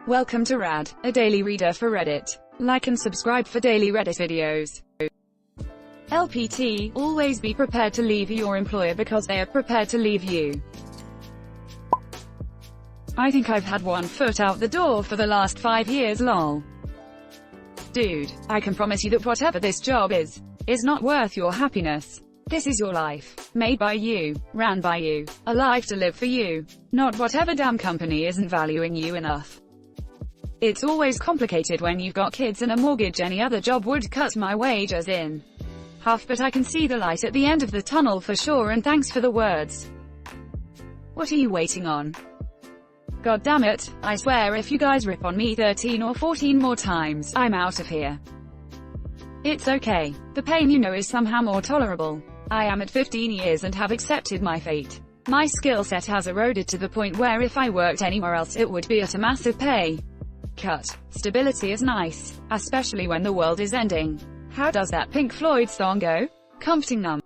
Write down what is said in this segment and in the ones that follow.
Welcome to Rad, a daily reader for Reddit. Like and subscribe for daily Reddit videos. LPT, always be prepared to leave your employer because they are prepared to leave you. I think I've had one foot out the door for the last 5 years lol. Dude, I can promise you that whatever this job is not worth your happiness. This is your life, made by you, ran by you, a life to live for you, not whatever damn company isn't valuing you enough. It's always complicated when you've got kids and a mortgage. Any other job would cut my wages in half, but I can see the light at the end of the tunnel for sure, and thanks for the words. What are you waiting on? God damn it, I swear if you guys rip on me 13 or 14 more times, I'm out of here. It's okay. The pain you know is somehow more tolerable. I am at 15 years and have accepted my fate. My skill set has eroded to the point where if I worked anywhere else it would be at a massive pay cut. Stability is nice, especially when the world is ending. How does that Pink Floyd song go? Comforting numb.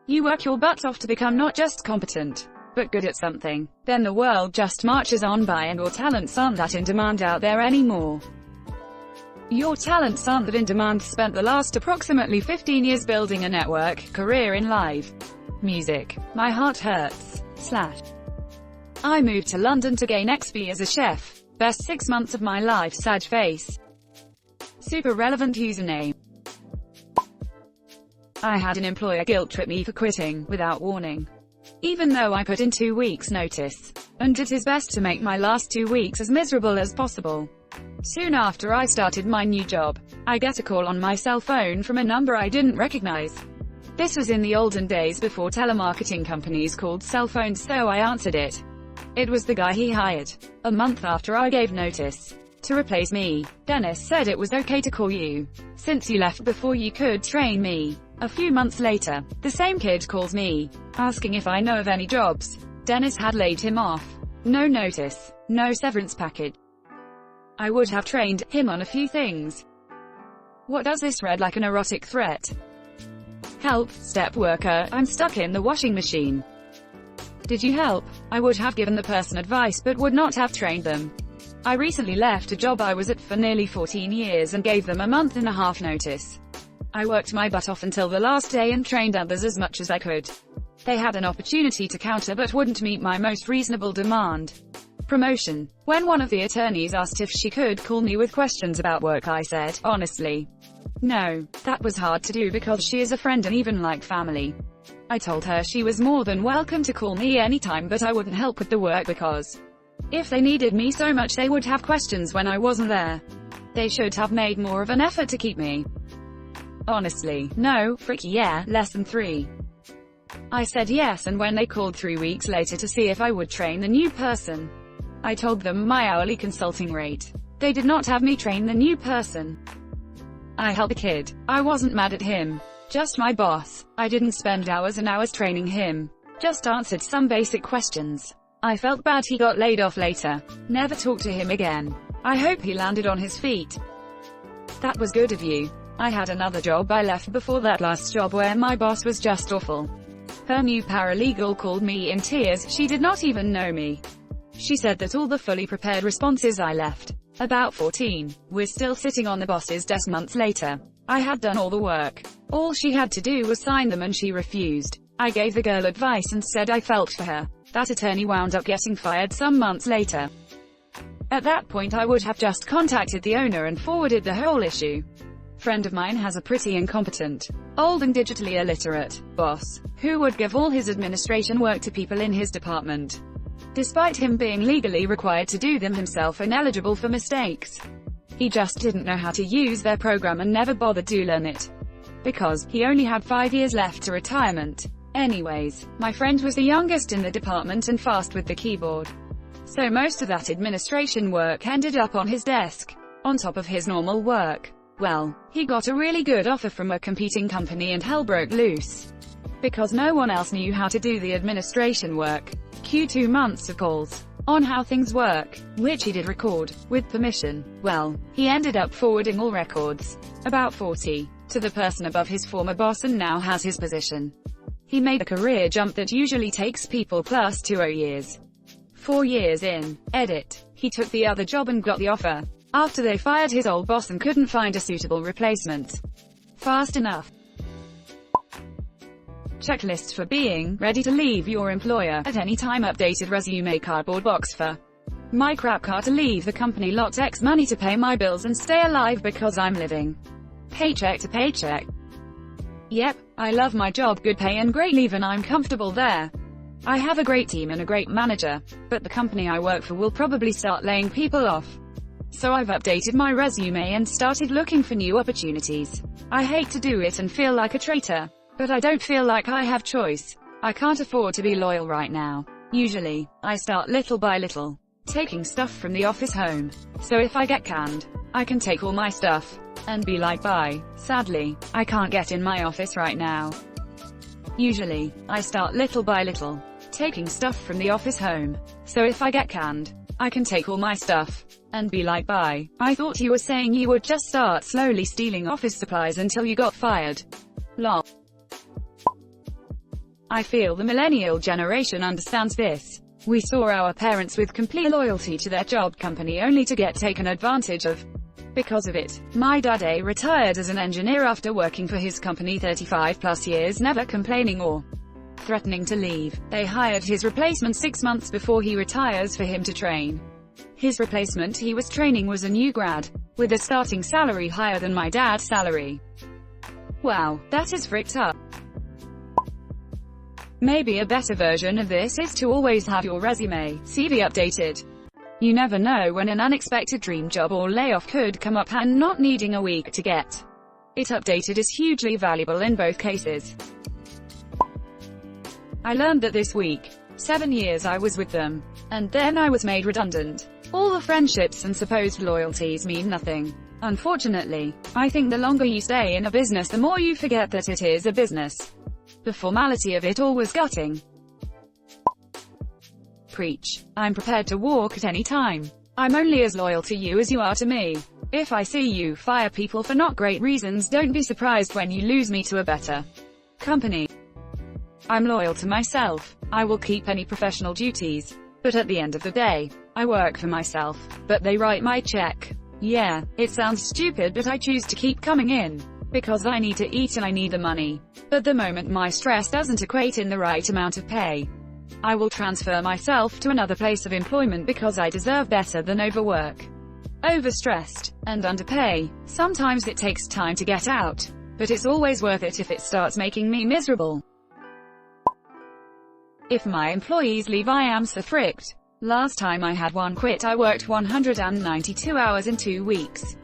You work your butt off to become not just competent, but good at something. Then the world just marches on by and your talents aren't that in demand out there anymore. Your talents aren't that in demand. Spent the last approximately 15 years building a network career in live music. My heart hurts. / I moved to London to gain XP as a chef. Best 6 months of my life. Sad face. Super relevant username. I had an employer guilt trip me for quitting without warning, even though I put in 2 weeks notice, and did his best to make my last 2 weeks as miserable as possible. Soon after I started my new job, I get a call on my cell phone from a number I didn't recognize. This was in the olden days before telemarketing companies called cell phones, so I answered it. It was the guy he hired a month after I gave notice to replace me. Dennis said it was okay to call you, since you left before you could train me. A few months later, the same kid calls me, asking if I know of any jobs. Dennis had laid him off. No notice, no severance package. I would have trained him on a few things. What does this read like an erotic threat? Help, step worker, I'm stuck in the washing machine. Did you help? I would have given the person advice but would not have trained them. I recently left a job I was at for nearly 14 years and gave them a month-and-a-half notice. I worked my butt off until the last day and trained others as much as I could. They had an opportunity to counter but wouldn't meet my most reasonable demand. Promotion. When one of the attorneys asked if she could call me with questions about work, I said, honestly, no. That was hard to do because she is a friend and even like family. I told her she was more than welcome to call me anytime, but I wouldn't help with the work because if they needed me so much they would have questions when I wasn't there. They should have made more of an effort to keep me. Honestly, no, fricky yeah, lesson 3. I said yes, and when they called 3 weeks later to see if I would train the new person, I told them my hourly consulting rate. They did not have me train the new person. I helped the kid. I wasn't mad at him. Just my boss. I didn't spend hours and hours training him. Just answered some basic questions. I felt bad he got laid off later. Never talked to him again. I hope he landed on his feet. That was good of you. I had another job I left before that last job where my boss was just awful. Her new paralegal called me in tears. She did not even know me. She said that all the fully prepared responses I left, about 14, were still sitting on the boss's desk months later. I had done all the work. All she had to do was sign them and she refused. I gave the girl advice and said I felt for her. That attorney wound up getting fired some months later. At that point I would have just contacted the owner and forwarded the whole issue. Friend of mine has a pretty incompetent, old and digitally illiterate boss, who would give all his administration work to people in his department, despite him being legally required to do them himself and eligible for mistakes. He just didn't know how to use their program and never bothered to learn it, because he only had 5 years left to retirement. Anyways, my friend was the youngest in the department and fast with the keyboard, so most of that administration work ended up on his desk, on top of his normal work. Well, he got a really good offer from a competing company and hell broke loose, because no one else knew how to do the administration work. Cue 2 months of calls on how things work, which he did record, with permission. Well, he ended up forwarding all records, about 40, to the person above his former boss and now has his position. He made a career jump that usually takes people plus 2 years. 4 years in. Edit. He took the other job and got the offer after they fired his old boss and couldn't find a suitable replacement fast enough. Checklist for being ready to leave your employer at any time. Updated resume. Cardboard box for my crap car to leave the company. Lots X money to pay my bills and stay alive because I'm living paycheck to paycheck. Yep, I love my job, good pay and great leave, and I'm comfortable there. I have a great team and a great manager, but the company I work for will probably start laying people off. So I've updated my resume and started looking for new opportunities. I hate to do it and feel like a traitor, but I don't feel like I have choice. I can't afford to be loyal right now. Usually, I start little by little, taking stuff from the office home. So if I get canned, I can take all my stuff and be like bye. Sadly, I can't get in my office right now. Usually, I start little by little, taking stuff from the office home. So if I get canned, I can take all my stuff and be like bye. I thought you were saying you would just start slowly stealing office supplies until you got fired. Lol. I feel the millennial generation understands this. We saw our parents with complete loyalty to their job company only to get taken advantage of because of it. My daddy retired as an engineer after working for his company 35 plus years, never complaining or threatening to leave. They hired his replacement 6 months before he retires for him to train. His replacement he was training was a new grad, with a starting salary higher than my dad's salary. Wow, that is fricked up. Maybe a better version of this is to always have your resume, CV updated. You never know when an unexpected dream job or layoff could come up, and not needing a week to get it updated is hugely valuable in both cases. I learned that this week. 7 years I was with them, and then I was made redundant. All the friendships and supposed loyalties mean nothing. Unfortunately, I think the longer you stay in a business, the more you forget that it is a business. The formality of it all was gutting. Preach. I'm prepared to walk at any time. I'm only as loyal to you as you are to me. If I see you fire people for not great reasons, don't be surprised when you lose me to a better company. I'm loyal to myself. I will keep any professional duties. But at the end of the day, I work for myself. But they write my check. Yeah, it sounds stupid, but I choose to keep coming in because I need to eat and I need the money. But the moment my stress doesn't equate in the right amount of pay, I will transfer myself to another place of employment because I deserve better than overwork, overstressed, and underpay. Sometimes it takes time to get out, but it's always worth it if it starts making me miserable. If my employees leave, I am so fricked. Last time I had one quit, I worked 192 hours in 2 weeks.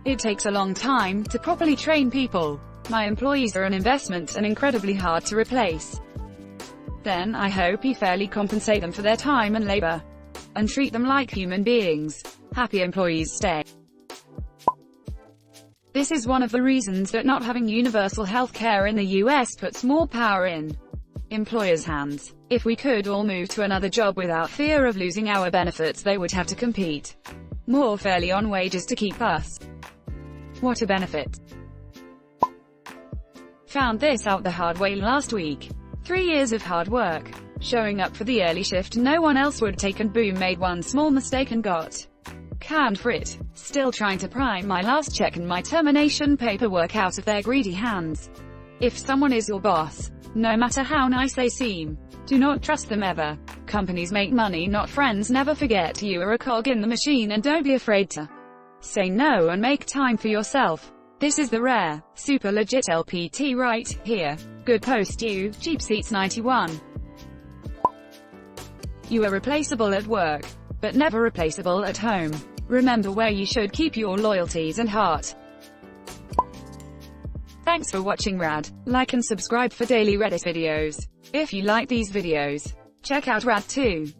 It takes a long time to properly train people. My employees are an investment and incredibly hard to replace. Then I hope you fairly compensate them for their time and labor, and treat them like human beings. Happy employees stay. This is one of the reasons that not having universal health care in the US puts more power in employers' hands. If we could all move to another job without fear of losing our benefits, they would have to compete more fairly on wages to keep us. What a benefit. Found this out the hard way last week. 3 years of hard work, showing up for the early shift no one else would take, and boom, made one small mistake and got canned for it. Still trying to pry my last check and my termination paperwork out of their greedy hands. If someone is your boss, no matter how nice they seem, do not trust them ever. Companies make money, not friends. Never forget you are a cog in the machine, and don't be afraid to say no and make time for yourself. This is the rare, super legit LPT right here. Good post, you, cheap seats 91. You are replaceable at work, but never replaceable at home. Remember where you should keep your loyalties and heart. Thanks for watching Rad. Like and subscribe for daily Reddit videos. If you like these videos, check out Rad too.